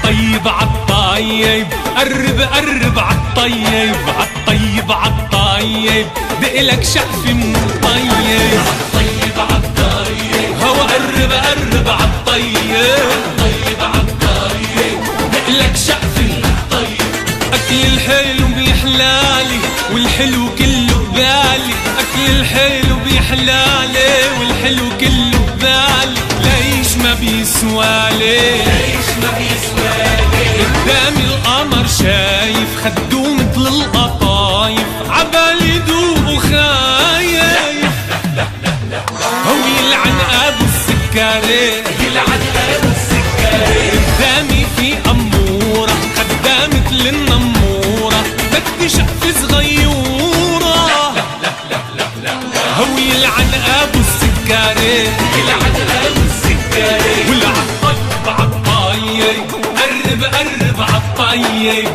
عالطيب عالطيب، قرب قرب عالطيب عالطيب عالطيب، دقلك شقف من الطيب عالطيب عالطيب، هو قرب قرب عالطيب عالطيب عالطيب، دقلك شقف من الطيب. أكل الحلو بيحلالي والحلو كله ببالي، أكل الحلو بيحلالي والحلو كله ببالي، ليش ما بيسوالي ليش ما بيسوالي، قدامي القمر شايف خدو مثل القطايف، عبالي دوب وخايف، هو يلعن أبو السكري يلعن أبو السكري، قدامي في أمورة خدام مثل النمورة، بدي شقف صغيورة، هو يلعن أبو السكري يلعن أبو السكري، والعالطيب عالطيب قرب قرب عالطيب.